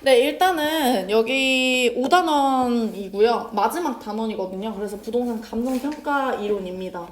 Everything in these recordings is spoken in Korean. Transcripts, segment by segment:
네, 일단은 여기 5단원이고요. 마지막 단원이거든요. 그래서 부동산 감정평가 이론입니다.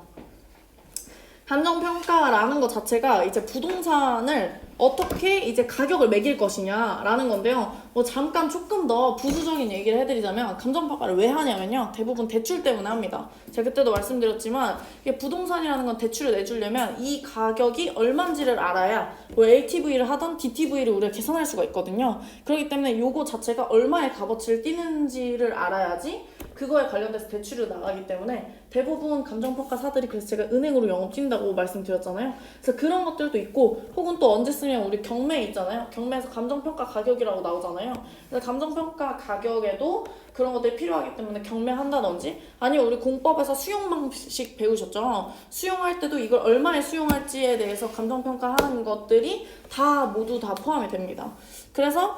감정평가라는 것 자체가 이제 부동산을 어떻게 이제 가격을 매길 것이냐라는 건데요. 뭐 잠깐 조금 더 부수적인 얘기를 해드리자면 감정평가를 왜 하냐면요. 대부분 대출 때문에 합니다. 제가 그때도 말씀드렸지만 이게 부동산이라는 건 대출을 내주려면 이 가격이 얼마인지를 알아야 뭐 LTV를 하던 DTV를 우리가 계산할 수가 있거든요. 그렇기 때문에 요거 자체가 얼마의 값어치를 띠는지를 알아야지 그거에 관련돼서 대출을 나가기 때문에 대부분 감정평가사들이 그래서 제가 은행으로 영업 뛴다고 말씀드렸잖아요. 그래서 그런 것들도 있고 혹은 또 언제 쓰면 우리 경매 있잖아요. 경매에서 감정평가 가격이라고 나오잖아요. 그래서 감정평가 가격에도 그런 것들이 필요하기 때문에 경매한다든지 아니면 우리 공법에서 수용 방식 배우셨죠? 수용할 때도 이걸 얼마에 수용할지에 대해서 감정평가하는 것들이 다 모두 다 포함이 됩니다. 그래서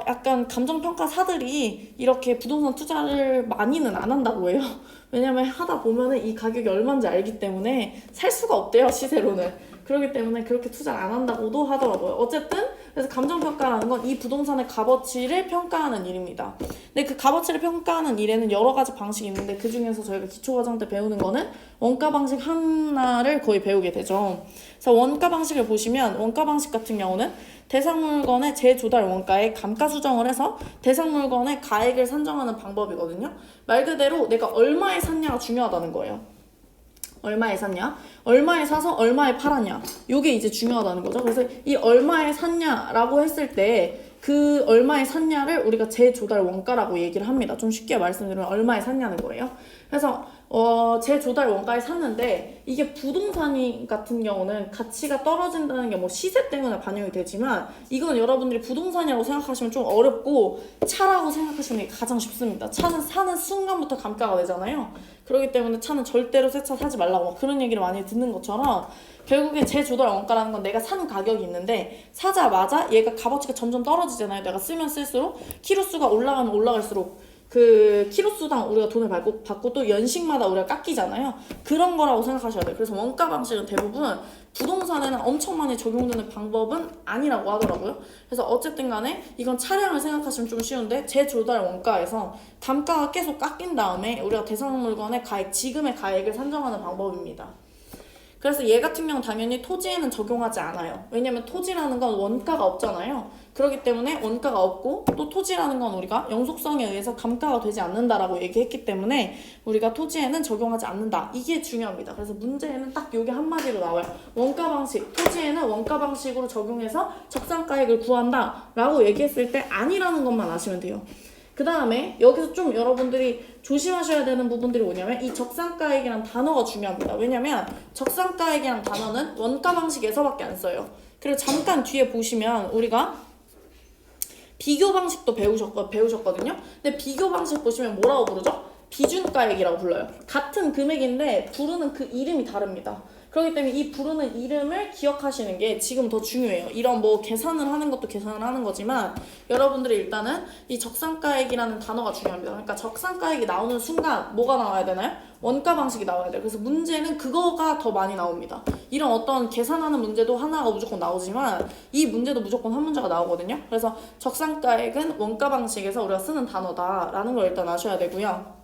약간 감정평가사들이 이렇게 부동산 투자를 많이는 안 한다고 해요. 왜냐면 하다 보면은 이 가격이 얼마인지 알기 때문에 살 수가 없대요, 시세로는. 그렇기 때문에 그렇게 투자를 안 한다고도 하더라고요. 어쨌든 그래서 감정평가라는 건 이 부동산의 값어치를 평가하는 일입니다. 근데 그 값어치를 평가하는 일에는 여러 가지 방식이 있는데 그 중에서 저희가 기초과정 때 배우는 거는 원가 방식 하나를 거의 배우게 되죠. 그래서 원가 방식을 보시면 원가 방식 같은 경우는 대상 물건의 재조달 원가에 감가 수정을 해서 대상 물건의 가액을 산정하는 방법이거든요. 말 그대로 내가 얼마에 샀냐가 중요하다는 거예요. 얼마에 샀냐? 얼마에 사서 얼마에 팔았냐? 요게 이제 중요하다는 거죠. 그래서 이 얼마에 샀냐라고 했을 때 그 얼마에 샀냐를 우리가 재조달 원가라고 얘기를 합니다. 좀 쉽게 말씀드리면 얼마에 샀냐는 거예요. 그래서 재조달 원가에 샀는데 이게 부동산이 같은 경우는 가치가 떨어진다는 게 뭐 시세 때문에 반영이 되지만 이건 여러분들이 부동산이라고 생각하시면 좀 어렵고 차라고 생각하시는 게 가장 쉽습니다. 차는 사는 순간부터 감가가 되잖아요. 그렇기 때문에 차는 절대로 새 차 사지 말라고 막 그런 얘기를 많이 듣는 것처럼 결국에 재조달 원가라는 건 내가 산 가격이 있는데 사자마자 얘가 값어치가 점점 떨어지잖아요. 내가 쓰면 쓸수록 키로수가 올라가면 올라갈수록 그 키로수당 우리가 돈을 받고 또 연식마다 우리가 깎이잖아요. 그런 거라고 생각하셔야 돼요. 그래서 원가 방식은 대부분 부동산에는 엄청 많이 적용되는 방법은 아니라고 하더라고요. 그래서 어쨌든 간에 이건 차량을 생각하시면 좀 쉬운데 재조달 원가에서 감가가 계속 깎인 다음에 우리가 대상 물건의 가액, 지금의 가액을 산정하는 방법입니다. 그래서 얘 같은 경우는 당연히 토지에는 적용하지 않아요. 왜냐면 토지라는 건 원가가 없잖아요. 그렇기 때문에 원가가 없고 또 토지라는 건 우리가 영속성에 의해서 감가가 되지 않는다라고 얘기했기 때문에 우리가 토지에는 적용하지 않는다. 이게 중요합니다. 그래서 문제에는 딱 요게 한마디로 나와요. 원가 방식, 토지에는 원가 방식으로 적용해서 적산가액을 구한다 라고 얘기했을 때 아니라는 것만 아시면 돼요. 그 다음에 여기서 좀 여러분들이 조심하셔야 되는 부분들이 뭐냐면 이 적산가액이란 단어가 중요합니다. 왜냐면 적산가액이란 단어는 원가 방식에서밖에 안 써요. 그리고 잠깐 뒤에 보시면 우리가 비교 방식도 배우셨거든요. 근데 비교 방식 보시면 뭐라고 부르죠? 비준가액이라고 불러요. 같은 금액인데 부르는 그 이름이 다릅니다. 그렇기 때문에 이 부르는 이름을 기억하시는 게 지금 더 중요해요. 이런 뭐 계산을 하는 것도 계산을 하는 거지만 여러분들이 일단은 이 적산가액이라는 단어가 중요합니다. 그러니까 적산가액이 나오는 순간 뭐가 나와야 되나요? 원가 방식이 나와야 돼요. 그래서 문제는 그거가 더 많이 나옵니다. 이런 어떤 계산하는 문제도 하나가 무조건 나오지만 이 문제도 무조건 한 문제가 나오거든요. 그래서 적산가액은 원가 방식에서 우리가 쓰는 단어다라는 걸 일단 아셔야 되고요.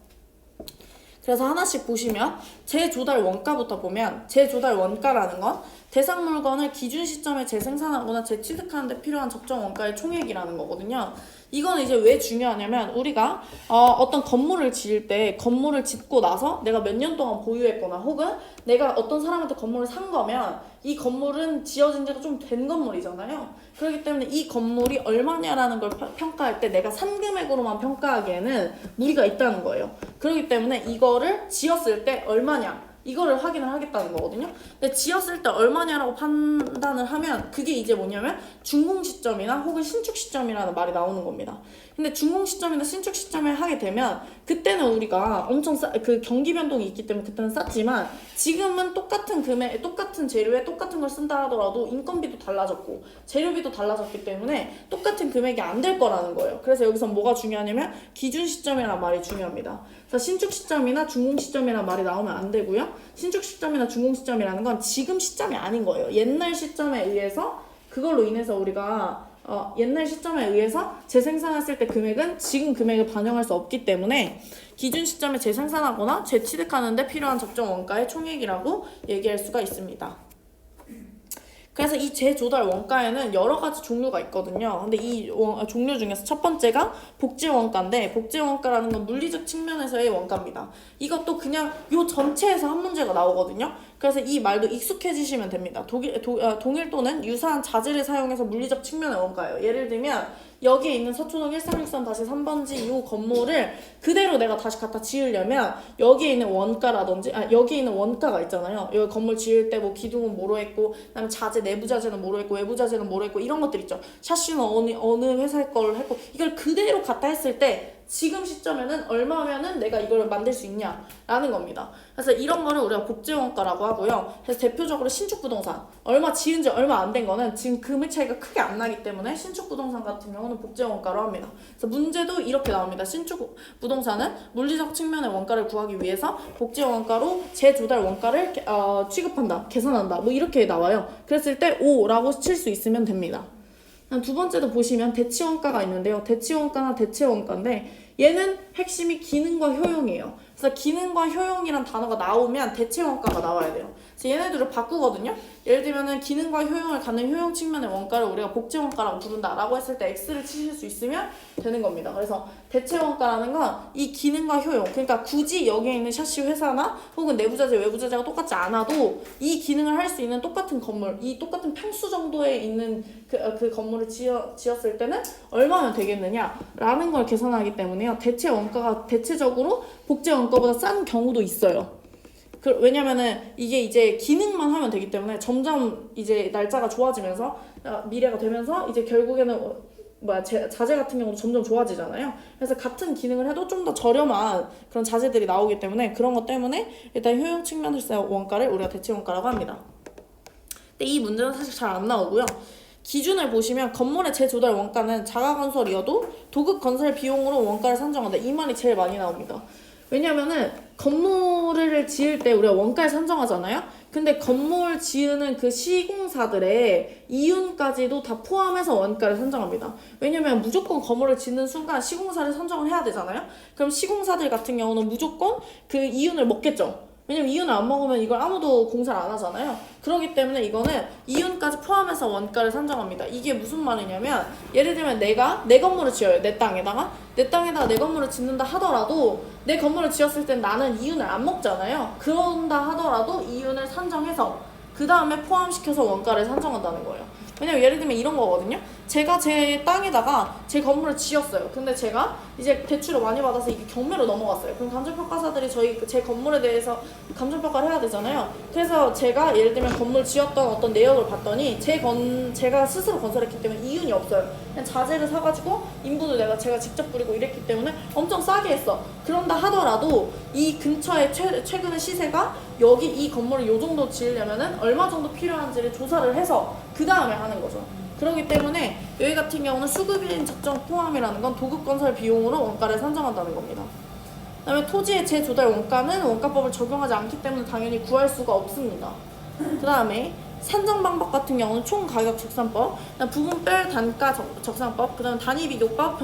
그래서 하나씩 보시면 재조달 원가부터 보면 재조달 원가라는 건 대상 물건을 기준 시점에 재생산하거나 재취득하는 데 필요한 적정 원가의 총액이라는 거거든요. 이건 이제 왜 중요하냐면 우리가 어떤 건물을 지을 때 건물을 짓고 나서 내가 몇 년 동안 보유했거나 혹은 내가 어떤 사람한테 건물을 산 거면 이 건물은 지어진 지가 좀 된 건물이잖아요. 그렇기 때문에 이 건물이 얼마냐라는 걸 평가할 때 내가 산 금액으로만 평가하기에는 무리가 있다는 거예요. 그렇기 때문에 이거를 지었을 때 얼마냐 이거를 확인을 하겠다는 거거든요. 근데 지었을 때 얼마냐라고 판단을 하면 그게 이제 뭐냐면 준공 시점이나 혹은 신축 시점이라는 말이 나오는 겁니다. 근데 준공 시점이나 신축 시점에 하게 되면 그때는 우리가 엄청 그 경기 변동이 있기 때문에 그때는 쌌지만 지금은 똑같은 금액, 똑같은 재료에 똑같은 걸 쓴다 하더라도 인건비도 달라졌고 재료비도 달라졌기 때문에 똑같은 금액이 안 될 거라는 거예요. 그래서 여기서 뭐가 중요하냐면 기준 시점이라는 말이 중요합니다. 그래서 신축 시점이나 준공 시점이라는 말이 나오면 안 되고요. 신축 시점이나 준공 시점이라는 건 지금 시점이 아닌 거예요. 옛날 시점에 의해서 그걸로 인해서 우리가 옛날 시점에 의해서 재생산했을 때 금액은 지금 금액을 반영할 수 없기 때문에 기준 시점에 재생산하거나 재취득하는 데 필요한 적정 원가의 총액이라고 얘기할 수가 있습니다. 그래서 이 재조달 원가에는 여러 가지 종류가 있거든요. 근데 이 종류 중에서 첫 번째가 복지 원가인데, 복지 원가라는 건 물리적 측면에서의 원가입니다. 이것도 그냥 요 전체에서 한 문제가 나오거든요. 그래서 이 말도 익숙해지시면 됩니다. 동일 또는 유사한 자재를 사용해서 물리적 측면의 원가예요. 예를 들면 여기에 있는 서초동 1363-3번지 이 건물을 그대로 내가 다시 갖다 지으려면 여기에 있는 원가라든지 여기에 있는 원가가 있잖아요. 여기 건물 지을 때 뭐 기둥은 뭐로 했고, 그다음에 자재 내부 자재는 뭐로 했고, 외부 자재는 뭐로 했고, 이런 것들 있죠. 샤시는 어느 회사의 걸 했고, 이걸 그대로 갖다 했을 때 지금 시점에는 얼마면은 내가 이걸 만들 수 있냐라는 겁니다. 그래서 이런 거를 우리가 복지원가라고 하고요. 그래서 대표적으로 신축 부동산, 얼마 지은 지 얼마 안 된 거는 지금 금액 차이가 크게 안 나기 때문에 신축 부동산 같은 경우는 복지원가로 합니다. 그래서 문제도 이렇게 나옵니다. 신축 부동산은 물리적 측면의 원가를 구하기 위해서 복지원가로 재조달 원가를 취급한다, 계산한다, 뭐 이렇게 나와요. 그랬을 때 5라고 칠 수 있으면 됩니다. 두 번째도 보시면 대치원가가 있는데요. 대치원가나 대체원가인데 얘는 핵심이 기능과 효용이에요. 그래서 기능과 효용이란 단어가 나오면 대체원가가 나와야 돼요. 그래서 얘네들을 바꾸거든요. 예를 들면은 기능과 효용을 갖는 효용 측면의 원가를 우리가 복지원가라고 부른다라고 했을 때 X를 치실 수 있으면 되는 겁니다. 그래서 대체원가라는 건 이 기능과 효용, 그러니까 굳이 여기에 있는 샤시 회사나 혹은 내부자재, 외부자재가 똑같지 않아도 이 기능을 할 수 있는 똑같은 건물, 이 똑같은 평수 정도에 있는 그 건물을 지었을 때는 얼마면 되겠느냐라는 걸 계산하기 때문에요. 대체 원가가 대체적으로 복지 원가보다 싼 경우도 있어요. 왜냐면은 이게 이제 기능만 하면 되기 때문에 점점 이제 날짜가 좋아지면서 미래가 되면서 이제 결국에는 자재 같은 경우도 점점 좋아지잖아요. 그래서 같은 기능을 해도 좀 더 저렴한 그런 자재들이 나오기 때문에 그런 것 때문에 일단 효용 측면에서의 원가를 우리가 대체 원가라고 합니다. 근데 이 문제는 사실 잘 안 나오고요. 기준을 보시면 건물의 재조달 원가는 자가건설이어도 도급 건설 비용으로 원가를 산정한다. 이 말이 제일 많이 나옵니다. 왜냐면은 건물을 지을 때 우리가 원가를 산정하잖아요. 근데 건물 지으는 그 시공사들의 이윤까지도 다 포함해서 원가를 산정합니다. 왜냐면 무조건 건물을 짓는 순간 시공사를 산정을 해야 되잖아요. 그럼 시공사들 같은 경우는 무조건 그 이윤을 먹겠죠. 왜냐면 이윤을 안 먹으면 이걸 아무도 공사를 안 하잖아요. 그렇기 때문에 이거는 이윤까지 포함해서 원가를 산정합니다. 이게 무슨 말이냐면 예를 들면 내가 내 건물을 지어요. 내 땅에다가 내 건물을 짓는다 하더라도 내 건물을 지었을 땐 나는 이윤을 안 먹잖아요. 그런다 하더라도 이윤을 산정해서 그 다음에 포함시켜서 원가를 산정한다는 거예요. 왜냐면 예를 들면 이런 거거든요. 제가 제 땅에다가 제 건물을 지었어요. 근데 제가 이제 대출을 많이 받아서 이게 경매로 넘어갔어요. 그럼 감정평가사들이 제 건물에 대해서 감정평가를 해야 되잖아요. 그래서 제가 예를 들면 건물 지었던 어떤 내역을 봤더니 제가 스스로 건설했기 때문에 이윤이 없어요. 그냥 자재를 사가지고 인부도 제가 직접 뿌리고 이랬기 때문에 엄청 싸게 했어. 그런다 하더라도 이 근처에 최근의 시세가 여기 이 건물을 요 정도 지으려면은 얼마 정도 필요한지를 조사를 해서 그 다음에 하는 거죠. 그렇기 때문에 여기 같은 경우는 수급인 적정 포함이라는 건 도급 건설 비용으로 원가를 산정한다는 겁니다. 그 다음에 토지의 재조달 원가는 원가법을 적용하지 않기 때문에 당연히 구할 수가 없습니다. 그 다음에 산정 방법 같은 경우는 총 가격 적산법, 부분별 단가 적산법, 그 다음 단위 비교법,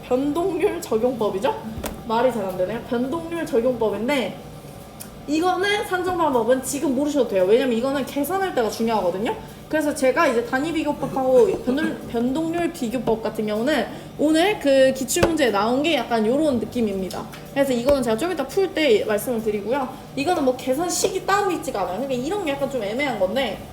변동률 적용법이죠? 말이 잘 안 되네요. 변동률 적용법인데 이거는 산정 방법은 지금 모르셔도 돼요. 왜냐면 이거는 계산할 때가 중요하거든요. 그래서 제가 이제 단위 비교법하고 변동률 비교법 같은 경우는 오늘 그 기출문제에 나온 게 약간 요런 느낌입니다. 그래서 이거는 제가 좀 이따 풀 때 말씀을 드리고요. 이거는 뭐 계산식이 따로 있지가 않아요. 그러니까 이런 게 약간 좀 애매한 건데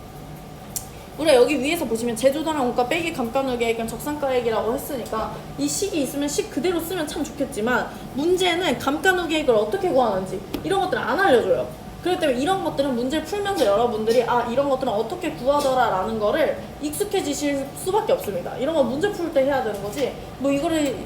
우리가 여기 위에서 보시면 재조달한 원가 빼기 감가누계액은 적산가액이라고 했으니까 이 식이 있으면 식 그대로 쓰면 참 좋겠지만 문제는 감가누계액을 어떻게 구하는지 이런 것들을 안 알려줘요. 그렇기 때문에 이런 것들은 문제를 풀면서 여러분들이 이런 것들은 어떻게 구하더라 라는 거를 익숙해지실 수밖에 없습니다. 이런 거 문제 풀 때 해야 되는 거지 뭐 이거를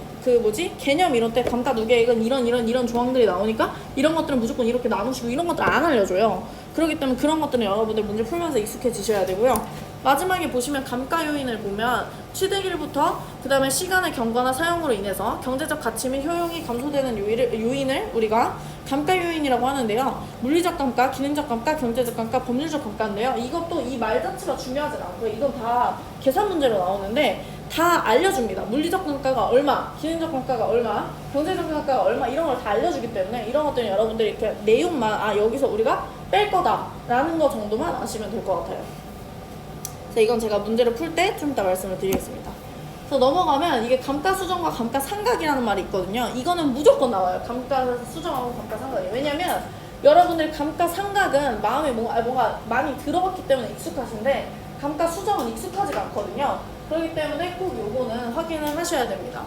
개념 이론 때 감가누계액은 이런 조항들이 나오니까 이런 것들은 무조건 이렇게 나누시고 이런 것들 안 알려줘요. 그렇기 때문에 그런 것들은 여러분들 문제 풀면서 익숙해지셔야 되고요. 마지막에 보시면 감가 요인을 보면 취득일부터 그 다음에 시간의 경과나 사용으로 인해서 경제적 가치 및 효용이 감소되는 요인을 우리가 감가 요인이라고 하는데요. 물리적 감가, 기능적 감가, 경제적 감가, 법률적 감가인데요. 이것도 이 말 자체가 중요하지 않고요. 이건 다 계산 문제로 나오는데 다 알려줍니다. 물리적 감가가 얼마, 기능적 감가가 얼마, 경제적 감가가 얼마 이런 걸 다 알려주기 때문에 이런 것들은 여러분들이 이렇게 내용만 여기서 우리가 뺄 거다라는 거 정도만 아시면 될 것 같아요. 그래서 이건 제가 문제를 풀 때 좀 이따 말씀을 드리겠습니다. 그래서 넘어가면 이게 감가수정과 감가상각이라는 말이 있거든요. 이거는 무조건 나와요. 감가수정하고 감가상각이. 왜냐면 여러분들 감가상각은 마음에 뭔가 많이 들어봤기 때문에 익숙하신데 감가수정은 익숙하지가 않거든요. 그렇기 때문에 꼭 요거는 확인을 하셔야 됩니다.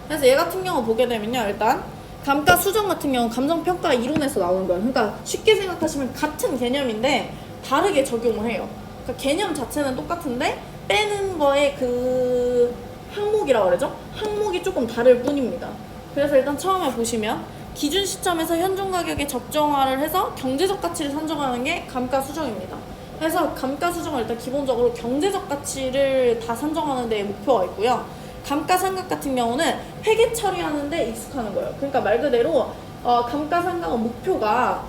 그래서 얘 같은 경우 보게 되면요. 일단 감가수정 같은 경우는 감정평가 이론에서 나오는 거예요. 그러니까 쉽게 생각하시면 같은 개념인데 다르게 적용을 해요. 그러니까 개념 자체는 똑같은데 빼는 거에 그 항목이라고 그러죠? 항목이 조금 다를 뿐입니다. 그래서 일단 처음에 보시면 기준 시점에서 현존 가격에 적정화를 해서 경제적 가치를 산정하는 게 감가수정입니다. 그래서 감가수정은 일단 기본적으로 경제적 가치를 다 산정하는 데 목표가 있고요. 감가상각 같은 경우는 회계 처리하는 데 익숙하는 거예요. 그러니까 말 그대로 감가상각은 목표가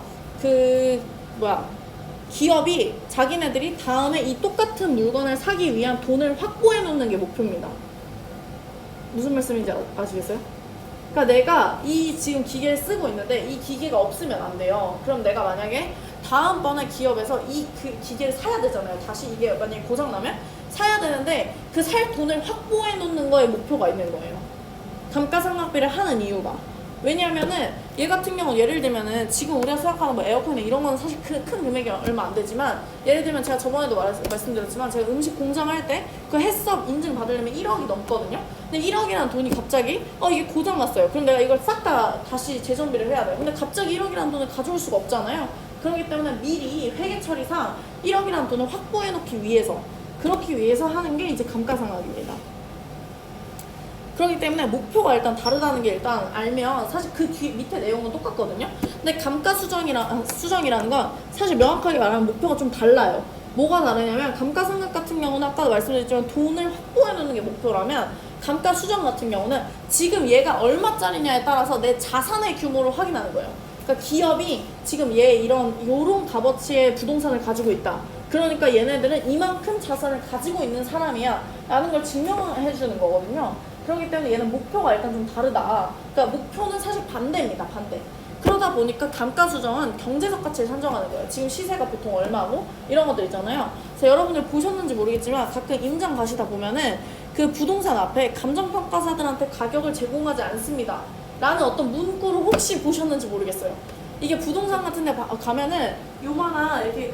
기업이 자기네들이 다음에 이 똑같은 물건을 사기 위한 돈을 확보해 놓는 게 목표입니다. 무슨 말씀인지 아시겠어요? 그러니까 내가 이 지금 기계를 쓰고 있는데 이 기계가 없으면 안 돼요. 그럼 내가 만약에 다음번에 기업에서 그 기계를 사야 되잖아요. 다시 이게 만약에 고장나면 사야 되는데 그 살 돈을 확보해 놓는 거에 목표가 있는 거예요. 감가상각비를 하는 이유가. 왜냐하면은 얘 같은 경우 예를 들면은 지금 우리가 생각하는 뭐 에어컨이나 이런 거는 사실 큰 금액이 얼마 안 되지만 예를 들면 제가 저번에도 말씀드렸지만 제가 음식 공장할 때 그 해썹 인증 받으려면 1억이 넘거든요. 근데 1억이라는 돈이 갑자기 이게 고장 났어요. 그럼 내가 이걸 싹 다 다시 재정비를 해야 돼요. 근데 갑자기 1억이라는 돈을 가져올 수가 없잖아요. 그렇기 때문에 미리 회계 처리상 1억이라는 돈을 확보해 놓기 위해서 그렇기 위해서 하는 게 이제 감가상각입니다. 그렇기 때문에 목표가 일단 다르다는 게 일단 알면 사실 그 뒤 밑에 내용은 똑같거든요. 근데 수정이라는 건 사실 명확하게 말하면 목표가 좀 달라요. 뭐가 다르냐면 감가상각 같은 경우는 아까도 말씀드렸지만 돈을 확보해 놓는 게 목표라면 감가수정 같은 경우는 지금 얘가 얼마짜리냐에 따라서 내 자산의 규모를 확인하는 거예요. 그러니까 기업이 지금 요런 값어치의 부동산을 가지고 있다. 그러니까 얘네들은 이만큼 자산을 가지고 있는 사람이야 라는 걸 증명해 주는 거거든요. 그렇기 때문에 얘는 목표가 일단 좀 다르다. 그러니까 목표는 사실 반대입니다. 반대. 그러다 보니까 감가수정은 경제적 가치를 산정하는 거예요. 지금 시세가 보통 얼마고 이런 것들 있잖아요. 그래서 여러분들 보셨는지 모르겠지만 가끔 임장 가시다 보면은 그 부동산 앞에 감정평가사들한테 가격을 제공하지 않습니다 라는 어떤 문구를 혹시 보셨는지 모르겠어요. 이게 부동산 같은 데 가면은 요만한 이렇게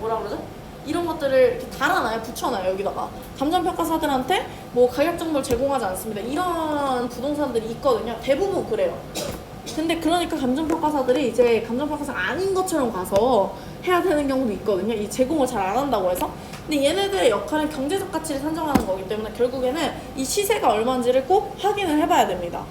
뭐라 그러죠? 이런 것들을 이렇게 달아놔요. 붙여놔요. 여기다가 감정평가사들한테 뭐 가격 정보를 제공하지 않습니다. 이런 부동산들이 있거든요. 대부분 그래요. 근데 그러니까 감정평가사들이 이제 감정평가사가 아닌 것처럼 가서 해야 되는 경우도 있거든요. 이 제공을 잘 안 한다고 해서. 근데 얘네들의 역할은 경제적 가치를 산정하는 거기 때문에 결국에는 이 시세가 얼마인지를 꼭 확인을 해봐야 됩니다.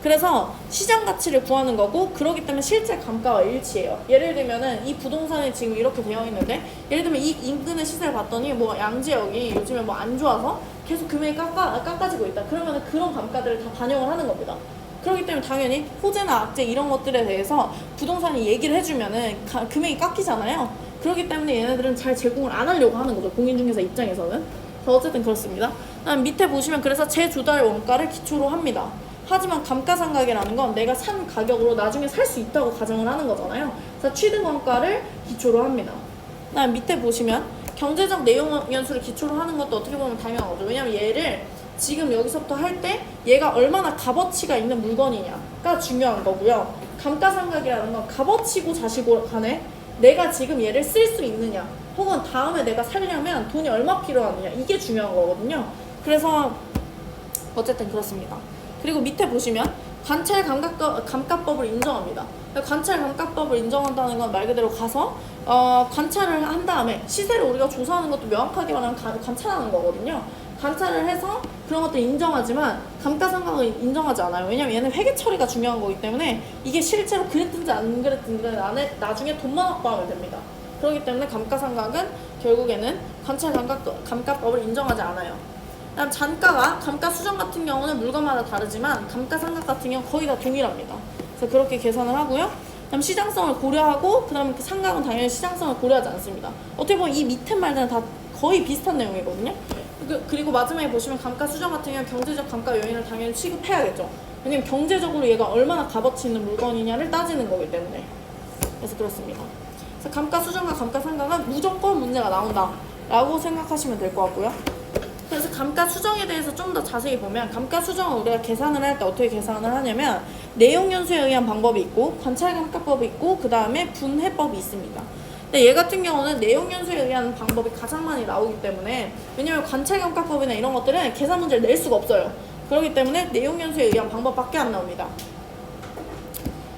그래서 시장 가치를 구하는 거고 그러기 때문에 실제 감가와 일치해요. 예를 들면은 이 부동산이 지금 이렇게 되어 있는데 예를 들면 이 인근의 시세를 봤더니 뭐 양지역이 요즘에 뭐 안 좋아서 계속 금액이 깎아지고 있다. 그러면은 그런 감가들을 다 반영을 하는 겁니다. 그렇기 때문에 당연히 호재나 악재 이런 것들에 대해서 부동산이 얘기를 해주면은 금액이 깎이잖아요. 그렇기 때문에 얘네들은 잘 제공을 안 하려고 하는 거죠. 공인중개사 입장에서는. 어쨌든 그렇습니다. 그다음 밑에 보시면 그래서 재조달 원가를 기초로 합니다. 하지만 감가상각이라는 건 내가 산 가격으로 나중에 살 수 있다고 가정을 하는 거잖아요. 그래서 취득 원가를 기초로 합니다. 그다음 밑에 보시면 경제적 내용 연수를 기초로 하는 것도 어떻게 보면 당연한 거죠. 왜냐면 얘를 지금 여기서부터 할 때 얘가 얼마나 값어치가 있는 물건이냐가 중요한 거고요. 감가상각이라는 건 값어치고 자시고 간에 내가 지금 얘를 쓸 수 있느냐 혹은 다음에 내가 살려면 돈이 얼마 필요하느냐 이게 중요한 거거든요. 그래서 어쨌든 그렇습니다. 그리고 밑에 보시면 관찰 감가법을 인정합니다. 관찰 감가법을 인정한다는 건 말 그대로 가서 관찰을 한 다음에 시세를 우리가 조사하는 것도 명확하게 말하면 관찰하는 거거든요. 관찰을 해서 그런 것들 인정하지만 감가상각을 인정하지 않아요. 왜냐면 얘는 회계 처리가 중요한 거기 때문에 이게 실제로 그랬든지 안 그랬든지 나중에 돈만 확보하면 됩니다. 그렇기 때문에 감가상각은 결국에는 관찰 감가법을 인정하지 않아요. 그다음 잔가가 감가수정 같은 경우는 물건마다 다르지만 감가상각 같은 경우는 거의 다 동일합니다. 그래서 그렇게 계산을 하고요. 그다음 시장성을 고려하고 그다음에 그 상각은 당연히 시장성을 고려하지 않습니다. 어떻게 보면 이 밑에 말들은 다 거의 비슷한 내용이거든요. 그리고 마지막에 보시면 감가수정 같은 경우는 경제적 감가 요인을 당연히 취급해야겠죠. 왜냐면 경제적으로 얘가 얼마나 값어치 있는 물건이냐를 따지는 거기 때문에. 그래서 그렇습니다. 그래서 감가수정과 감가상각은 무조건 문제가 나온다 라고 생각하시면 될 것 같고요. 그래서 감가수정에 대해서 좀 더 자세히 보면 감가수정은 우리가 계산을 할 때 어떻게 계산을 하냐면 내용연수에 의한 방법이 있고 관찰감가법이 있고 그 다음에 분해법이 있습니다. 근데 얘 같은 경우는 내용연수에 의한 방법이 가장 많이 나오기 때문에 왜냐면 관찰감가법이나 이런 것들은 계산 문제를 낼 수가 없어요. 그렇기 때문에 내용연수에 의한 방법밖에 안 나옵니다.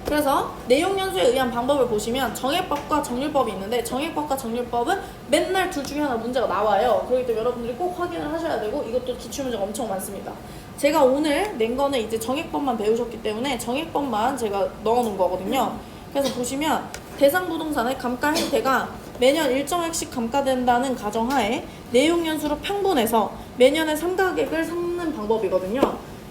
그래서 내용연수에 의한 방법을 보시면 정액법과 정률법이 있는데 정액법과 정률법은 맨날 둘 중에 하나 문제가 나와요. 그렇기 때문에 여러분들이 꼭 확인을 하셔야 되고 이것도 기출문제가 엄청 많습니다. 제가 오늘 낸 거는 이제 정액법만 배우셨기 때문에 정액법만 제가 넣어놓은 거거든요. 그래서 보시면 대상 부동산의 감가 행태가 매년 일정액씩 감가된다는 가정하에 내용연수로 평분해서 매년의 상가액을 삼는 방법이거든요.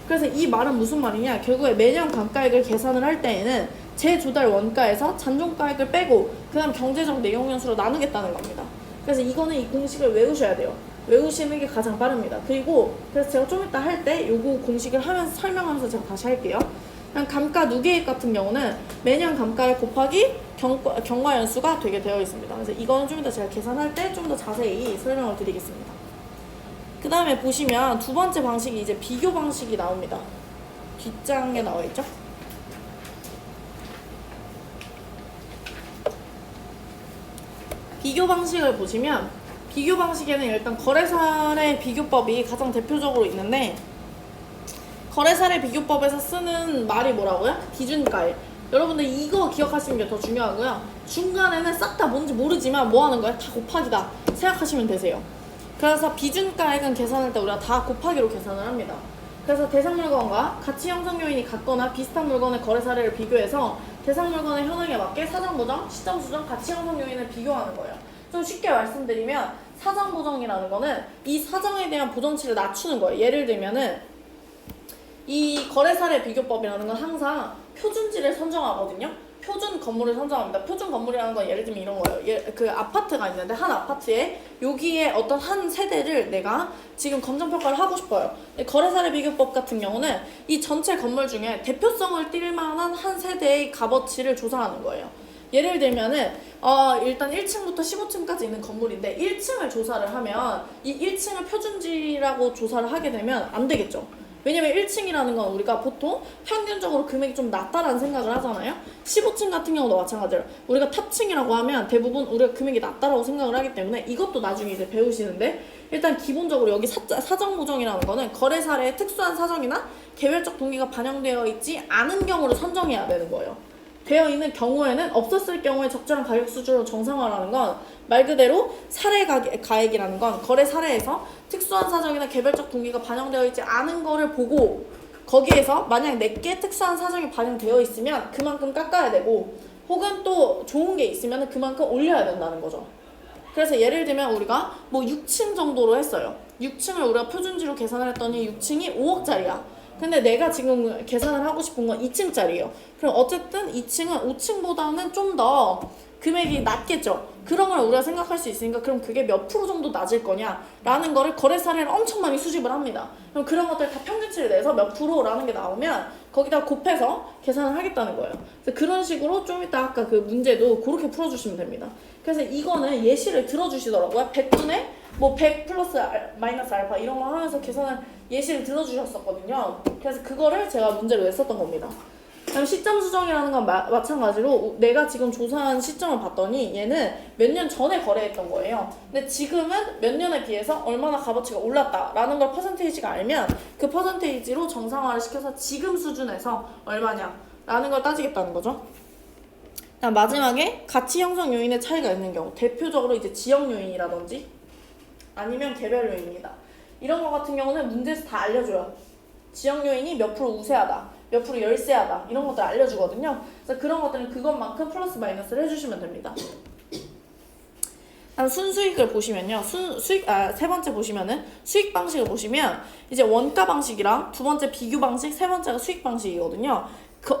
그래서 이 말은 무슨 말이냐, 결국에 매년 감가액을 계산을 할 때에는 재조달 원가에서 잔존가액을 빼고 그 다음 경제적 내용연수로 나누겠다는 겁니다. 그래서 이거는 이 공식을 외우셔야 돼요. 외우시는 게 가장 빠릅니다. 그리고 그래서 제가 좀 이따 할 때 요거 공식을 하면서 설명하면서 제가 다시 할게요. 감가 누계액 같은 경우는 매년 감가액 곱하기 경과연수가 되게 되어 있습니다. 그래서 이거는 좀 이따 제가 계산할 때 좀 더 자세히 설명을 드리겠습니다. 그 다음에 보시면 두 번째 방식이 이제 비교 방식이 나옵니다. 뒷장에 나와 있죠? 비교 방식을 보시면 비교 방식에는 일단 거래사례 비교법이 가장 대표적으로 있는데 거래사례 비교법에서 쓰는 말이 뭐라고요? 기준가액. 여러분들 이거 기억하시는 게 더 중요하고요. 중간에는 싹 다 뭔지 모르지만 뭐 하는 거야? 다 곱하기다 생각하시면 되세요. 그래서 비준가액은 계산할 때 우리가 다 곱하기로 계산을 합니다. 그래서 대상 물건과 가치 형성 요인이 같거나 비슷한 물건의 거래 사례를 비교해서 대상 물건의 현황에 맞게 사정 보정, 시점 수정, 가치 형성 요인을 비교하는 거예요. 좀 쉽게 말씀드리면 사정 보정이라는 거는 이 사정에 대한 보정치를 낮추는 거예요. 예를 들면은 이 거래 사례 비교법이라는 건 항상 표준지를 선정하거든요. 표준 건물을 선정합니다. 표준 건물이라는 건 예를 들면 이런 거예요. 그 아파트가 있는데 한 아파트에 여기에 어떤 한 세대를 내가 지금 검정평가를 하고 싶어요. 거래사례 비교법 같은 경우는 이 전체 건물 중에 대표성을 띌 만한 한 세대의 값어치를 조사하는 거예요. 예를 들면은 일단 1층부터 15층까지 있는 건물인데 1층을 조사를 하면 이 1층을 표준지라고 조사를 하게 되면 안 되겠죠. 왜냐면 1층이라는 건 우리가 보통 평균적으로 금액이 좀 낮다라는 생각을 하잖아요. 15층 같은 경우도 마찬가지로 우리가 탑층이라고 하면 대부분 우리가 금액이 낮다라고 생각을 하기 때문에 이것도 나중에 이제 배우시는데 일단 기본적으로 여기 사정 보정이라는 거는 거래 사례에 특수한 사정이나 개별적 동기가 반영되어 있지 않은 경우를 선정해야 되는 거예요. 되어 있는 경우에는 없었을 경우에 적절한 가격 수준으로 정상화라는 건 말 그대로 사례 가액이라는 건 거래 사례에서 특수한 사정이나 개별적 동기가 반영되어 있지 않은 거를 보고 거기에서 만약 내게 특수한 사정이 반영되어 있으면 그만큼 깎아야 되고 혹은 또 좋은 게 있으면 그만큼 올려야 된다는 거죠. 그래서 예를 들면 우리가 뭐 6층 정도로 했어요. 6층을 우리가 표준지로 계산을 했더니 6층이 5억짜리야. 근데 내가 지금 계산을 하고 싶은 건 2층짜리예요. 그럼 어쨌든 2층은 5층보다는 좀 더 금액이 낮겠죠. 그런 걸 우리가 생각할 수 있으니까 그럼 그게 몇 프로 정도 낮을 거냐라는 거를 거래 사례를 엄청 많이 수집을 합니다. 그럼 그런 것들 다 평균치를 내서 몇 프로라는 게 나오면 거기다 곱해서 계산을 하겠다는 거예요. 그래서 그런 식으로 좀 이따 아까 그 문제도 그렇게 풀어주시면 됩니다. 그래서 이거는 예시를 들어주시더라고요. 100분의 뭐 100 플러스 마이너스 알파 이런 거 하면서 계산을 예시를 들어주셨었거든요. 그래서 그거를 제가 문제로 냈었던 겁니다. 그다음 시점 수정이라는 건 마찬가지로 내가 지금 조사한 시점을 봤더니 얘는 몇 년 전에 거래했던 거예요. 근데 지금은 몇 년에 비해서 얼마나 값어치가 올랐다라는 걸 퍼센테이지가 알면 그 퍼센테이지로 정상화를 시켜서 지금 수준에서 얼마냐라는 걸 따지겠다는 거죠. 그다음 마지막에 가치 형성 요인의 차이가 있는 경우 대표적으로 이제 지역 요인이라든지 아니면 개별 요인이다. 이런 거 같은 경우는 문제에서 다 알려줘요. 지역 요인이 몇 프로 우세하다, 몇 프로 열세하다 이런 것들 알려주거든요. 그래서 그런 것들은 그것만큼 플러스 마이너스를 해주시면 됩니다. 순수익을 보시면요. 세 번째 보시면은 수익 방식을 보시면 이제 원가 방식이랑 두 번째 비교 방식, 세 번째가 수익 방식이거든요.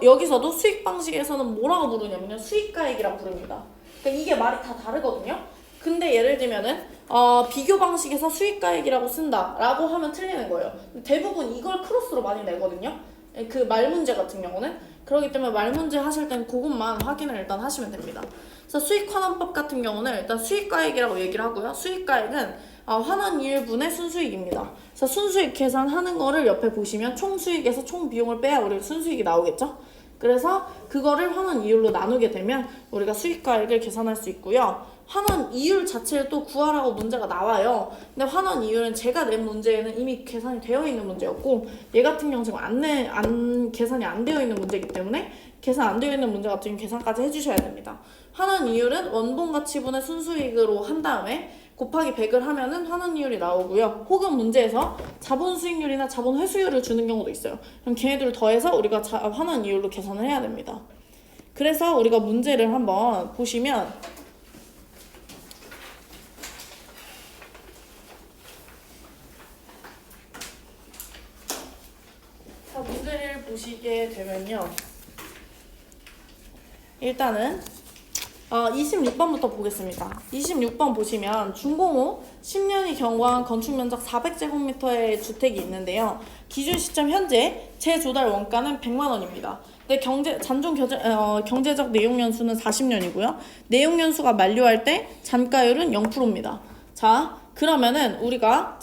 여기서도 수익 방식에서는 뭐라고 부르냐면요. 수익가액이라고 부릅니다. 그러니까 이게 말이 다 다르거든요. 근데 예를 들면은 비교 방식에서 수익가액이라고 쓴다라고 하면 틀리는 거예요. 대부분 이걸 크로스로 많이 내거든요. 그 말 문제 같은 경우는. 그렇기 때문에 말 문제 하실 땐 그것만 확인을 일단 하시면 됩니다. 그래서 수익환원법 같은 경우는 일단 수익가액이라고 얘기를 하고요. 수익가액은 환원이율분의 순수익입니다. 그래서 순수익 계산하는 거를 옆에 보시면 총수익에서 총비용을 빼야 우리 순수익이 나오겠죠? 그래서 그거를 환원이율로 나누게 되면 우리가 수익가액을 계산할 수 있고요. 환원이율 자체를 또 구하라고 문제가 나와요. 근데 환원이율은 제가 낸 문제에는 이미 계산이 되어 있는 문제였고 얘 같은 경우 지금 계산이 안 되어 있는 문제이기 때문에 계산 안 되어 있는 문제 같은 경우 계산까지 해주셔야 됩니다. 환원이율은 원본가치분의 순수익으로 한 다음에 곱하기 100을 하면은 환원이율이 나오고요. 혹은 문제에서 자본수익률이나 자본회수율을 주는 경우도 있어요. 그럼 걔네들을 더해서 우리가 환원이율로 계산을 해야 됩니다. 그래서 우리가 문제를 한번 보시면 문제를 보시게 되면요. 일단은 26번부터 보겠습니다. 26번 보시면 준공후 10년이 경과한 건축면적 400제곱미터의 주택이 있는데요. 기준 시점 현재 재조달 원가는 100만원입니다. 근데 경제적 내용연수는 40년이고요. 내용연수가 만료할 때 잔가율은 0%입니다. 자, 그러면은 우리가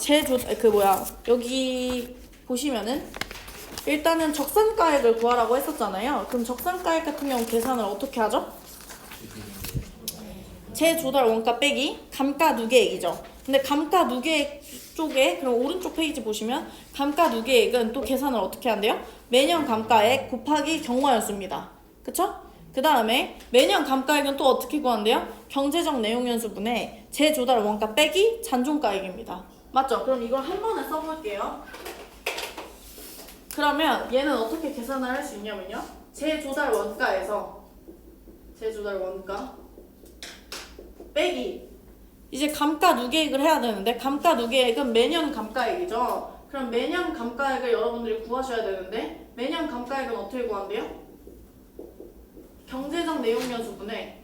여기 보시면은 일단은 적산가액을 구하라고 했었잖아요. 그럼 적산가액 같은 경우 계산을 어떻게 하죠? 재조달 원가 빼기 감가누계액이죠. 근데 감가누계액 쪽에 그럼 오른쪽 페이지 보시면 감가누계액은 또 계산을 어떻게 한대요? 매년 감가액 곱하기 경과연수입니다. 그쵸? 그 다음에 매년 감가액은 또 어떻게 구한대요? 경제적 내용연수분의 재조달 원가 빼기 잔존가액입니다. 맞죠? 그럼 이걸 한 번에 써볼게요. 그러면 얘는 어떻게 계산을 할 수 있냐면요. 재조달 원가에서 재조달 원가 빼기 이제 감가누계액을 해야 되는데 감가누계액은 매년 감가액이죠. 그럼 매년 감가액을 여러분들이 구하셔야 되는데 매년 감가액은 어떻게 구한대요? 경제적 내용연수분의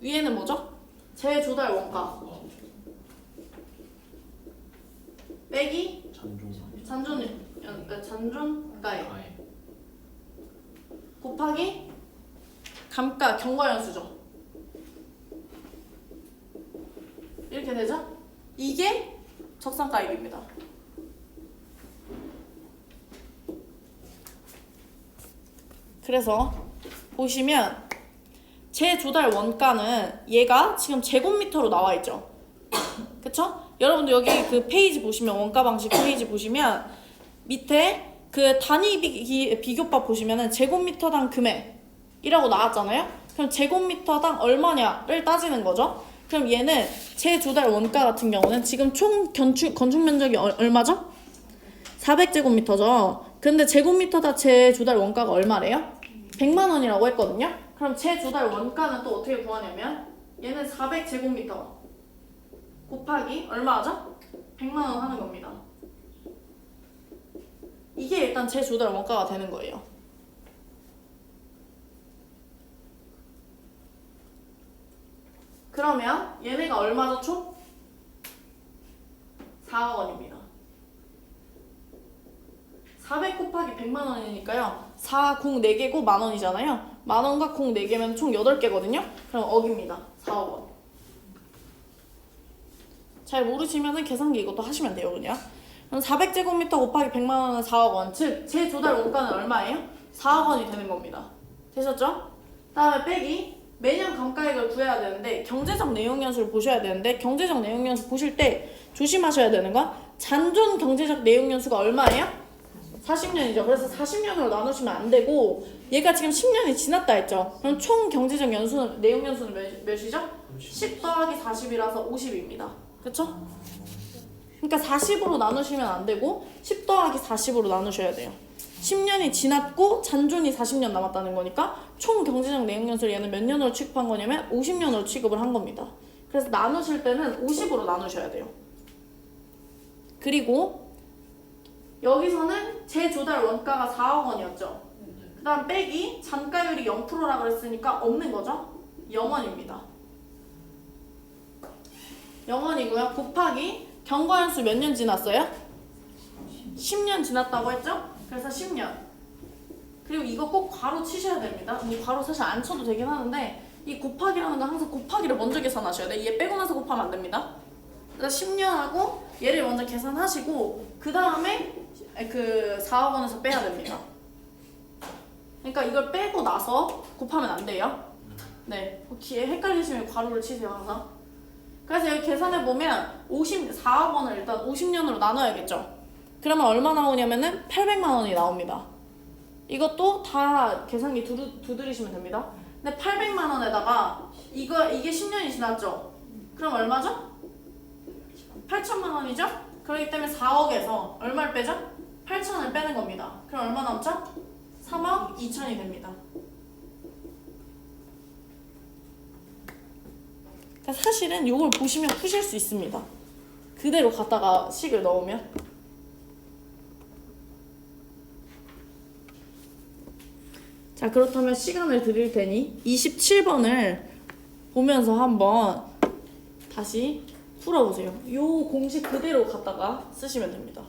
위에는 뭐죠? 재조달 원가 빼기 잔존가액 곱하기 감가 경과연수죠. 이렇게 되죠? 이게 적산가액입니다. 그래서 보시면 재조달 원가는 얘가 지금 제곱미터로 나와 있죠. 그쵸? 여러분들 여기 그 페이지 보시면 원가 방식 페이지 보시면 밑에 그 단위 비교법 보시면은 제곱미터당 금액이라고 나왔잖아요. 그럼 제곱미터당 얼마냐를 따지는 거죠. 그럼 얘는 재조달 원가 같은 경우는 지금 총 건축 면적이 얼마죠? 400제곱미터죠. 근데 제곱미터당 재조달 원가가 얼마래요? 100만 원이라고 했거든요. 그럼 재조달 원가는 또 어떻게 구하냐면 얘는 400제곱미터 곱하기 얼마죠? 100만 원 하는 겁니다. 이게 일단 재조달 원가가 되는 거예요. 그러면 얘네가 얼마죠 총? 4억 원입니다. 400 곱하기 100만 원이니까요. 4, 0, 4개고 만원이잖아요. 만원과 0, 4개면 총 8개거든요. 그럼 억입니다. 4억 원. 잘 모르시면은 계산기 이것도 하시면 돼요, 그냥. 그럼 400제곱미터 곱하기 100만 원은 4억 원. 즉, 재조달 원가는 얼마예요? 4억 원이 되는 겁니다. 되셨죠? 다음에 빼기 매년 감가액을 구해야 되는데 경제적 내용연수를 보셔야 되는데 경제적 내용연수 보실 때 조심하셔야 되는 건 잔존 경제적 내용연수가 얼마예요? 40년이죠. 그래서 40년으로 나누시면 안 되고 얘가 지금 10년이 지났다 했죠. 그럼 총 경제적 내용연수는 몇이죠? 10 더하기 40이라서 50입니다. 그쵸? 그러니까 40으로 나누시면 안 되고 10 더하기 40으로 나누셔야 돼요. 10년이 지났고 잔존이 40년 남았다는 거니까 총 경제적 내용연수를 얘는 몇 년으로 취급한 거냐면 50년으로 취급을 한 겁니다. 그래서 나누실 때는 50으로 나누셔야 돼요. 그리고 여기서는 제조달 원가가 4억 원이었죠. 그 다음 빼기 잔가율이 0%라 그랬으니까 없는 거죠. 0원입니다. 0원이고요. 곱하기 경과연수 몇 년 지났어요? 10년 지났다고 했죠? 그래서 10년. 그리고 이거 꼭 괄호 치셔야 됩니다. 뭐 괄호 사실 안 쳐도 되긴 하는데 이 곱하기라는 건 항상 곱하기를 먼저 계산하셔야 돼. 얘 빼고 나서 곱하면 안 됩니다. 그래서 10년하고 얘를 먼저 계산하시고 그 다음에 그 4억 원에서 빼야 됩니다. 그러니까 이걸 빼고 나서 곱하면 안 돼요. 네, 뒤에 헷갈리시면 괄호를 치세요 항상. 그래서 여기 계산해보면 4억 원을 일단 50년으로 나눠야겠죠. 그러면 얼마 나오냐면은 800만 원이 나옵니다. 이것도 다 계산기 두드리시면 됩니다. 근데 800만 원에다가 이게 10년이 지났죠? 그럼 얼마죠? 8천만 원이죠? 그렇기 때문에 4억에서 얼마를 빼죠? 8천을 빼는 겁니다. 그럼 얼마 남죠? 3억 2천이 됩니다. 그러니까 사실은 이걸 보시면 푸실 수 있습니다. 그대로 갖다가 식을 넣으면. 자, 그렇다면 시간을 드릴 테니 27번을 보면서 한번 다시 풀어보세요. 이 공식 그대로 갖다가 쓰시면 됩니다.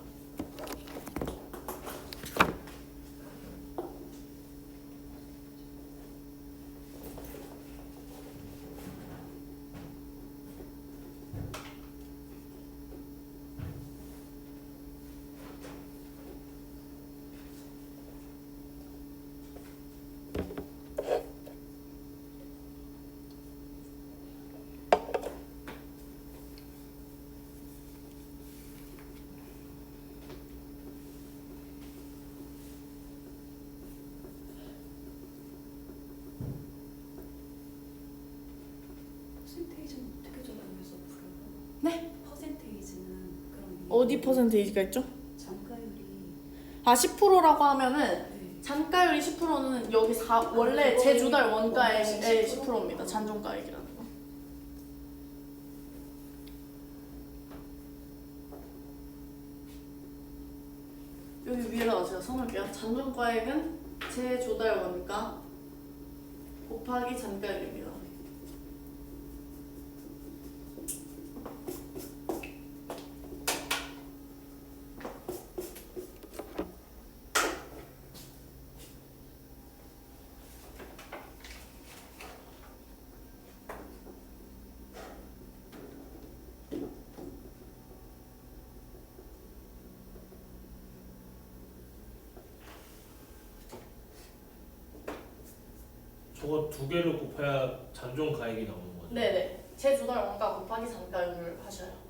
퍼센테이지는 어떻게 적용해서 풀어요? 네? 퍼센테이지는 그럼 어디 퍼센테이지가 있죠? 잔가율이 10%라고 하면은 네. 잔가율이 10%는 여기 원래 제조달 원가의 10%입니다. 잔존가액이라는 거. 여기 위에다가 제가 써놓을게요. 잔존가액은 제조달 원가 곱하기 잔가율입니다. 저거 두 개를 곱해야 잔존 가액이 나오는 거죠? 네네. 제조달 원가 곱하기 잔가율을 하셔요.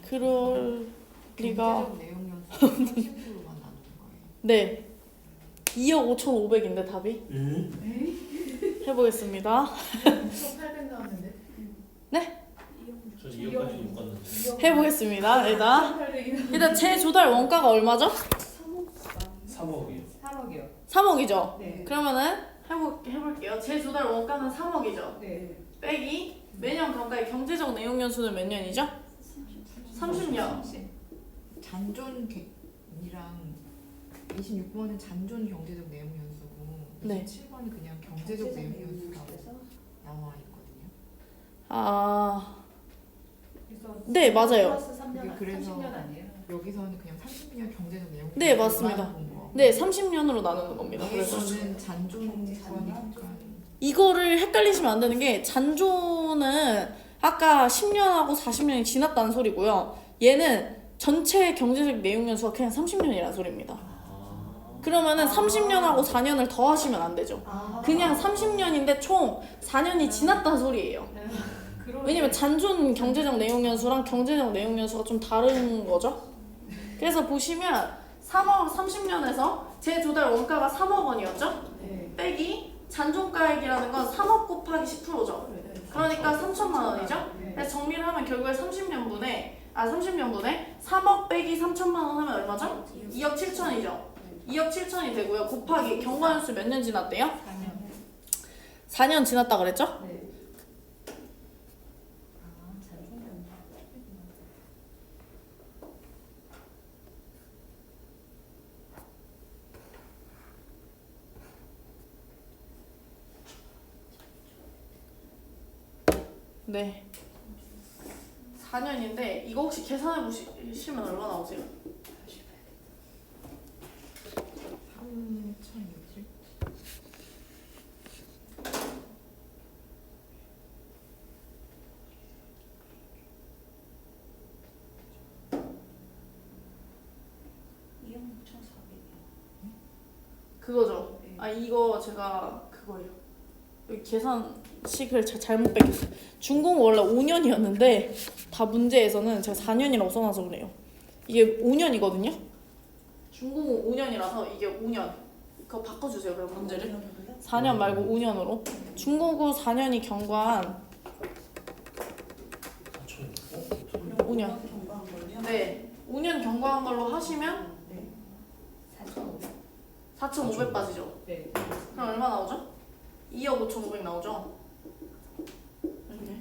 그럴 리가. 경제적 내용 연수 30%만 나눈 거예요. 네. 2억 5,500인데 답이? 해보겠습니다. 1,800 나왔는데? 전 2억까지 못 갔는데. 해보겠습니다. 일단 재조달 원가가 얼마죠? 3억이요. 3억이요. 3억이죠? 네. 그러면은 해볼게요. 재조달 원가는 3억이죠? 네. 빼기 매년 감가의 경제적 내용 연수는 몇 년이죠? 30년. 잔존이랑 26번은 잔존 경제적 내용 연수고 네. 27번은 그냥 경제적 내용 연수가 나와 있거든요. 아, 네 맞아요. 플러스 3년, 그래서 30년 아니에요? 여기서는 그냥 30년 경제적 내용 네, 맞습니다. 본 거. 네 30년으로 나누는 겁니다. 그래서 여기서는 잔존이니까 이거를 헷갈리시면 안 되는 게 잔존은 아까 10년하고 40년이 지났다는 소리고요. 얘는 전체 경제적 내용 연수가 그냥 30년이라는 소리입니다. 그러면은 30년하고 4년을 더 하시면 안 되죠. 그냥 30년인데 총 4년이 지났다는 소리예요. 왜냐면 잔존 경제적 내용 연수랑 경제적 내용 연수가 좀 다른 거죠. 그래서 보시면 3억 30년에서 재조달 원가가 3억 원이었죠. 네. 빼기 잔존가액이라는 건 3억 곱하기 10%죠. 그러니까 3천만 원이죠. 네. 그래서 정리를 하면 결국에 30년분에 3억 빼기 3천만 원 하면 얼마죠? 2억 7천이죠. 2억 7천이 되고요. 곱하기 경과연수 몇 년 지났대요? 4년. 4년 지났다 그랬죠? 네. 잘 생겼네. 네. 4년인데 이거 혹시 계산해 보시면 얼마 나오세요? 3,060? 그거죠. 네. 아 이거 제가 그거예요. 여기 계산식을 잘못 뺏겼어요. 중공 원래 5년이었는데 다 문제에서는 제가 4년이라고 써놔서 그래요. 이게 5년이거든요. 중공은 5년이라서 이게 5년. 그거 바꿔주세요. 그럼 문제를. 4년 말고 5년으로. 중공고 4년이 경과한 5년. 네. 5년 경과한 걸로 하시면 4,500 빠지죠. 네. 그럼 얼마 나오죠? 2억 5,500 나오죠? 이렇게.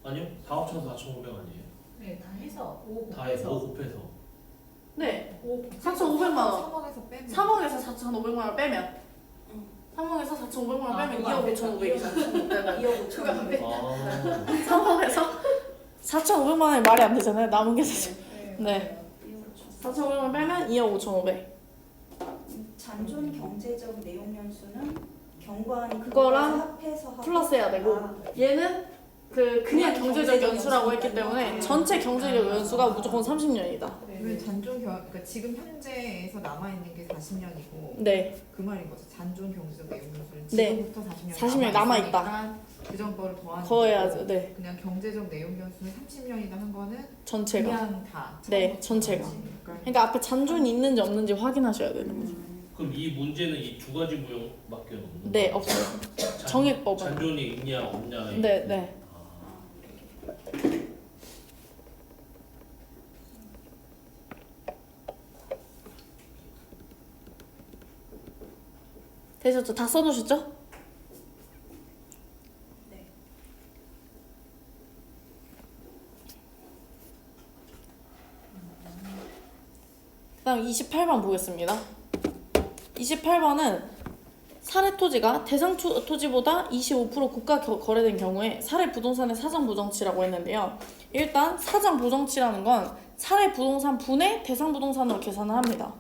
아니요, 다 합쳐서 4,500 아니에요. 네, 다 해서 5 다 해서 5 곱해서. 네. 5 4,500만 원. 3억에서 빼면 3억에서 4,500만 원 빼면 3억에서 4,500만 원 빼면 2억 5,500이잖아요. 네네. 2억 5천 원. 아, 3억에서 4,500만 원이 말이 안 되잖아요. 남은 계산. 네. 4,500만 원 빼면 2억 5,500. 잔존 경제적 내용 연수는 경과한 그거랑 합해서 하고 플러스 해야 되고 얘는 그냥 그냥 경제적 경제적 연수라고 했기 연수니까요. 때문에 전체 경제적 연수가 무조건 30년이다. 그러면 그러니까 지금 현재에서 남아 있는 게 40년이고 네. 그 말인 거죠. 잔존 경제적 내용 연수는 네. 지금부터 40년 40년이 남아있다. 그전 거를 더하는 더해야죠. 거고 네. 그냥 경제적 내용 연수는 30년이다 한 거는 전체가. 그냥 다 네, 처음부터 전체가. 그러니까 그러니까 앞에 잔존이 있는지 없는지 확인하셔야 되는 거죠. 그럼 이 문제는 이 두 가지 무형밖에 없는 네, 거예요? 없어요. 잔- 정액법은. 잔존이 있냐 없냐. 네, 네. 되셨죠? 다 써놓으셨죠? 네. 그다음 28번 보겠습니다. 28번은 사례 토지가 대상 토지보다 25% 고가 거래된 경우에 사례 부동산의 사전 보정치라고 했는데요. 일단 사전 보정치라는 건 사례 부동산 분의 대상 부동산으로 계산을 합니다.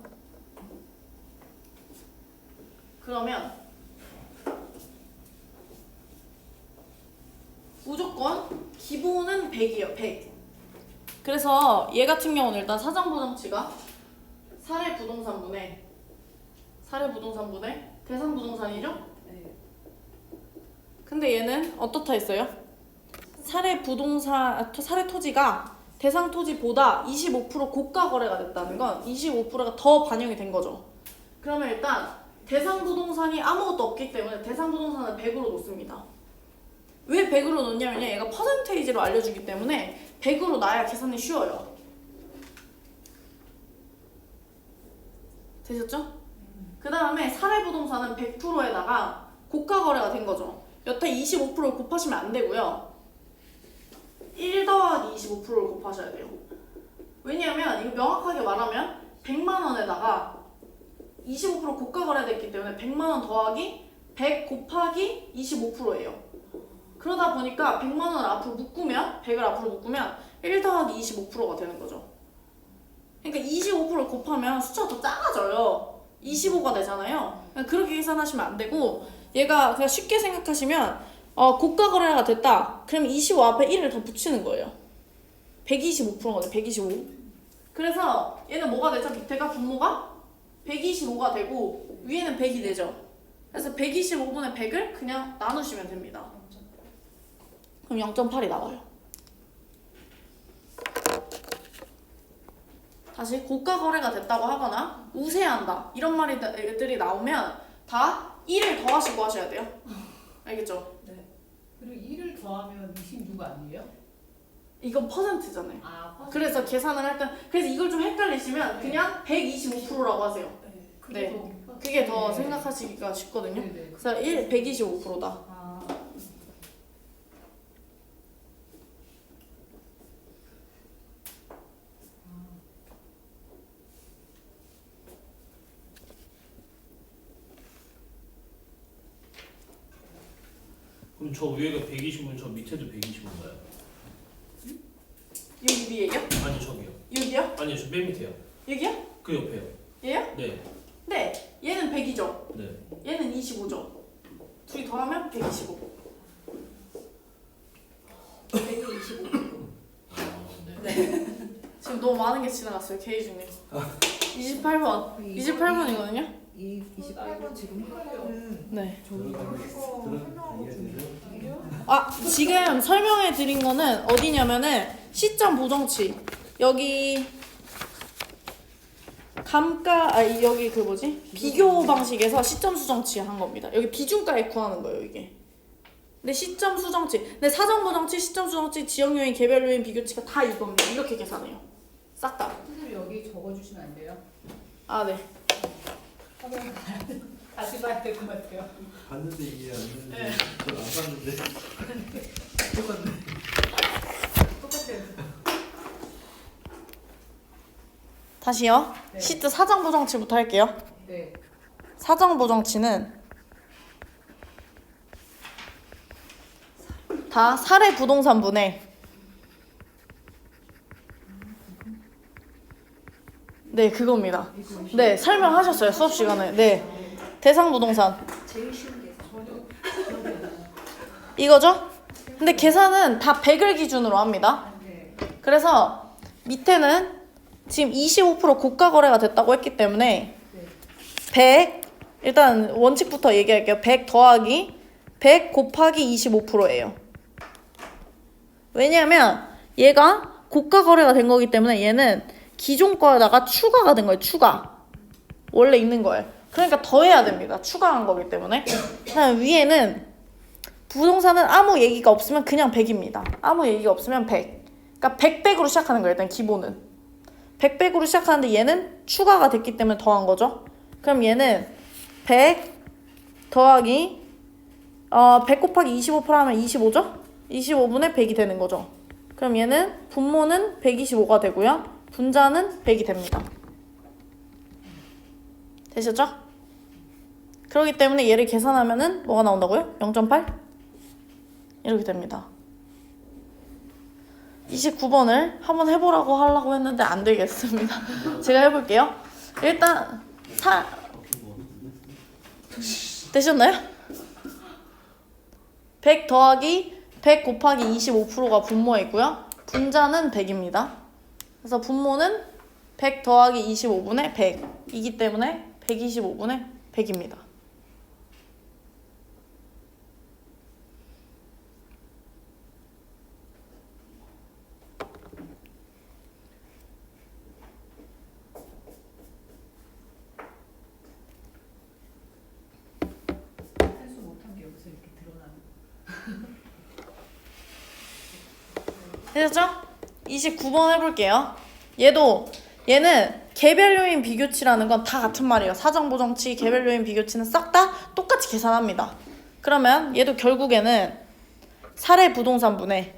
그러면 무조건 기본은 100이에요. 100. 그래서 얘 같은 경우는 일단 사전 보정치가 사례 부동산분의 대상 부동산이죠? 네. 근데 근데 얘는 어떻다 했어요? 사례 토지가 대상 토지보다 25% 고가 거래가 됐다는 건 25%가 더 반영이 된 거죠. 그러면 일단 대상 부동산이 아무것도 없기 때문에 대상 부동산을 100으로 놓습니다. 왜 100으로 놓냐면요. 얘가 퍼센테이지로 알려주기 때문에 100으로 놔야 계산이 쉬워요. 되셨죠? 그 다음에 사례 부동산은 100%에다가 고가 거래가 된 거죠. 여태 25%를 곱하시면 안 되고요. 1 더하기 25%를 곱하셔야 돼요. 왜냐하면 이거 명확하게 말하면 100만 원에다가 25% 고가 거래됐기 때문에 100만 원 더하기 100 곱하기 25%예요. 그러다 보니까 100만 원을 앞으로 묶으면 100을 앞으로 묶으면 1 더하기 25%가 되는 거죠. 그러니까 25%를 곱하면 숫자가 더 작아져요. 25가 되잖아요. 그렇게 계산하시면 안 되고 얘가 그냥 쉽게 생각하시면 고가 거래가 됐다. 그럼 25 앞에 1을 더 붙이는 거예요. 125%인 거죠. 125. 그래서 얘는 뭐가 되죠? 밑에가 분모가 125가 되고 위에는 100이 되죠. 그래서 125분의 100을 그냥 나누시면 됩니다. 그럼 0.8이 나와요. 다시 고가 거래가 됐다고 하거나 우세한다 이런 말들이 나오면 다 1을 더하시고 하셔야 돼요. 알겠죠? 네. 그리고 1을 더하면 26 아니에요? 이건 퍼센트잖아요. 아, 퍼센트. 그래서 계산을 할 때 그래서 이걸 좀 헷갈리시면 그냥 125%라고 하세요. 네. 그게 더 생각하시기가 쉽거든요. 네네. 그래서 125%다. 아, 그럼 저 위에가 120은 저 밑에도 120인가요? 여기 위에요? 아니 저기요. 여기요? 아니 저 맨 밑에요. 여기요? 그 옆에요. 얘요? 네. 네. 얘는 100이죠. 네. 얘는 25죠. 둘이 더하면 125. 125%. 네. 지금 너무 많은 게 지나갔어요, 케이준님. 28번. 28번이거든요? 이 28번 지금 하나는 네. 저희가 이거 설명하고 좀 아, 지금 설명해 드린 거는 어디냐면은 시점 보정치. 여기 여기 그 뭐지? 비교 방식에서 시점 수정치 한 겁니다. 여기 비중가액 구하는 거예요, 이게. 근데 시점 수정치. 근데 사정 보정치, 시점 수정치, 지역 요인, 개별 요인 비교치가 다 이겁니다. 이렇게 계산해요. 싹 다. 선생님 여기 적어주시면 안 돼요? 아, 네. 화면 다시 봐야 될 것 같아요. 봤는데 이게 안 되는데 네. 저안 봤는데 똑같네. 똑같아요. 다시요. 네. 시트 사정 보정치부터 할게요. 네. 사정 보정치는 다 사례 부동산분의 네, 그겁니다. 네, 설명하셨어요, 수업 시간에. 네. 대상 부동산. 제일 쉬운 계산. 이거죠? 근데 계산은 다 100을 기준으로 합니다. 네. 그래서 밑에는 지금 25% 고가 거래가 됐다고 했기 때문에 100 일단 원칙부터 얘기할게요. 100 더하기 100 곱하기 25%예요. 왜냐면 얘가 고가 거래가 된 거기 때문에 얘는 기존 거에다가 추가가 된 거예요. 추가. 원래 있는 거예요. 그러니까 더해야 됩니다. 추가한 거기 때문에. 그다음 위에는 부동산은 아무 얘기가 없으면 그냥 100입니다. 아무 얘기가 없으면 100. 그러니까 100으로 시작하는 거예요. 일단 기본은. 100으로 시작하는데 얘는 추가가 됐기 때문에 더한 거죠. 그럼 얘는 100 더하기 100 곱하기 25% 하면 25죠? 25분의 100이 되는 거죠. 그럼 얘는 분모는 125가 되고요. 분자는 100이 됩니다. 되셨죠? 그렇기 때문에 얘를 계산하면은 뭐가 나온다고요? 0.8? 이렇게 됩니다. 29번을 한번 해보라고 하려고 했는데 안 되겠습니다. 제가 해볼게요. 일단 되셨나요? 100 더하기 100 곱하기 25%가 분모이고요. 분자는 100입니다. 그래서 분모는 100 더하기 25분의 100이기 때문에 125분의 100입니다. 되셨죠? 29번 해볼게요. 얘는 개별 요인 비교치라는 건 다 같은 말이에요. 사정 보정치, 개별 요인 비교치는 싹 다 똑같이 계산합니다. 그러면 얘도 결국에는 사례 부동산분의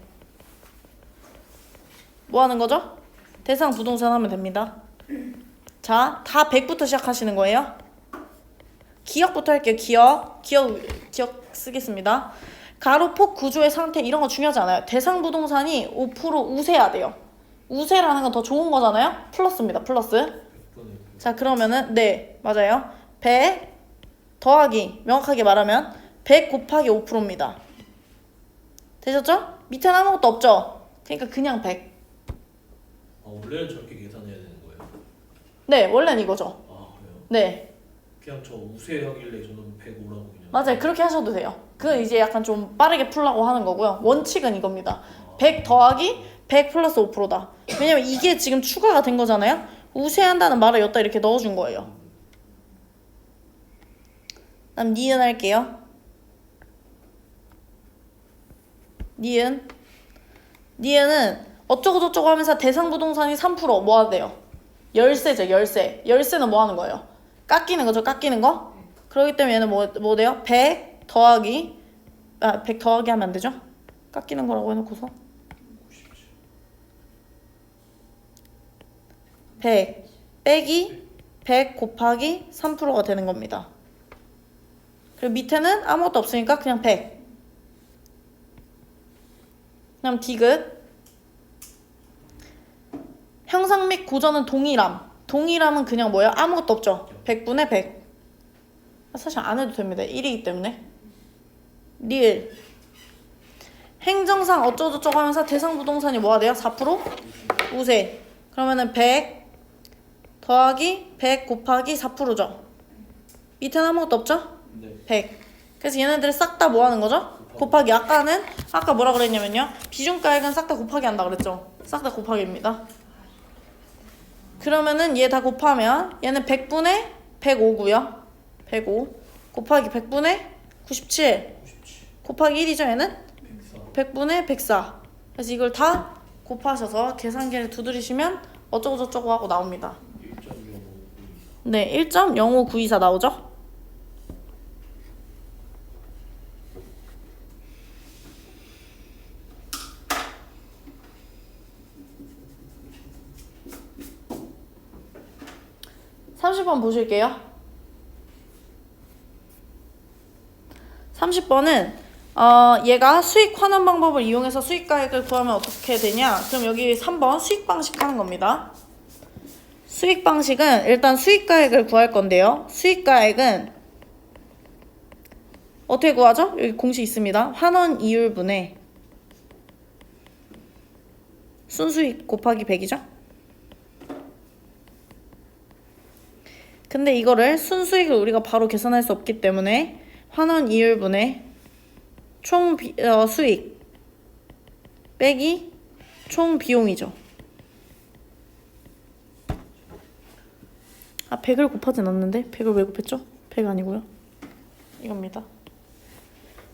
뭐 하는 거죠? 대상 부동산 하면 됩니다. 자, 다 100부터 시작하시는 거예요. 기억부터 할게요. 기억 쓰겠습니다. 가로 폭 구조의 상태 이런 거 중요하지 않아요. 대상 부동산이 5% 우세야 돼요. 우세라는 건 더 좋은 거잖아요. 플러스입니다. 플러스. 자, 그러면은 네, 맞아요. 100 더하기 명확하게 말하면 100 곱하기 5%입니다. 되셨죠? 밑에는 아무것도 없죠? 그러니까 그냥 100. 원래는 저렇게 계산해야 되는 거예요? 네, 원래는 이거죠. 아 그래요? 네, 그냥 저 우세하길래 저는 105라고 그냥. 맞아요. 그렇게 하셔도 돼요. 그건 이제 약간 좀 빠르게 풀라고 하는 거고요. 원칙은 이겁니다. 100 더하기 100 플러스 5%다. 왜냐면 이게 지금 추가가 된 거잖아요. 우세한다는 말을 여기다 이렇게 넣어준 거예요. 다음 니은 할게요. 니은은 어쩌고저쩌고 하면서 대상 부동산이 3% 뭐 하대요? 열세죠. 열세는 뭐 하는 거예요? 깎이는 거죠. 깎이는 거. 그렇기 때문에 얘는 뭐 돼요? 100 더하기 100 더하기 하면 안 되죠? 깎이는 거라고 해놓고서 100 빼기 100 곱하기 3%가 되는 겁니다. 그리고 밑에는 아무것도 없으니까 그냥 100. 그다음 디귿. 형상 및 고전은 동일함. 동일함은 그냥 뭐예요? 아무것도 없죠. 100분의 100. 사실 안 해도 됩니다. 1이기 때문에. 리을. 행정상 어쩌고저쩌고 하면서 대상 부동산이 뭐가 돼요? 4%? 우세. 그러면은 100 더하기 100 곱하기 4%죠. 밑에는 아무것도 없죠? 네. 100. 그래서 얘네들을 싹 다 뭐 하는 거죠? 곱하기. 아까 뭐라 그랬냐면요. 비중가액은 싹 다 곱하기 한다 그랬죠. 싹 다 곱하기입니다. 그러면은 얘 다 곱하면 얘는 100분의 105고요. 105 곱하기 100분의 97 곱하기 1이죠. 얘는 100분의 104. 그래서 이걸 다 곱하셔서 계산기를 두드리시면 어쩌고저쩌고 하고 나옵니다. 1.05. 네, 1.05924 나오죠? (30번) 보실게요. 30번은 얘가 수익 환원 방법을 이용해서 수익가액을 구하면 어떻게 되냐? 그럼 여기 3번 수익 방식 하는 겁니다. 수익 방식은 일단 수익가액을 구할 건데요. 수익가액은 어떻게 구하죠? 여기 공식 있습니다. 환원 이율분의 순수익 곱하기 100이죠? 근데 이거를 순수익을 우리가 바로 계산할 수 없기 때문에 환원 이율분의 총 수익 빼기 총 비용이죠. 100을 곱하진 않는데 100을 왜 곱했죠? 100 아니고요. 이겁니다.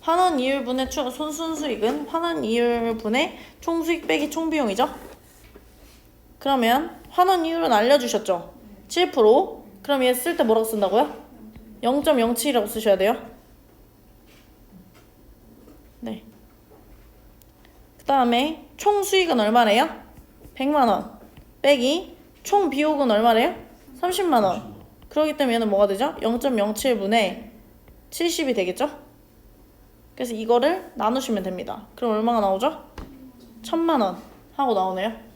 환원 이율분의 순수익은 환원 이율분의 총수익 빼기 총비용이죠. 그러면 환원 이율은 알려주셨죠? 7%. 그럼 얘 쓸 때 뭐라고 쓴다고요? 0.07이라고 쓰셔야 돼요. 네. 그 다음에 총수익은 얼마래요? 100만원 빼기 총비용은 얼마래요? 30만원. 그렇기 때문에 얘는 뭐가 되죠? 0.07분의 70이 되겠죠? 그래서 이거를 나누시면 됩니다. 그럼 얼마가 나오죠? 1000만원 하고 나오네요.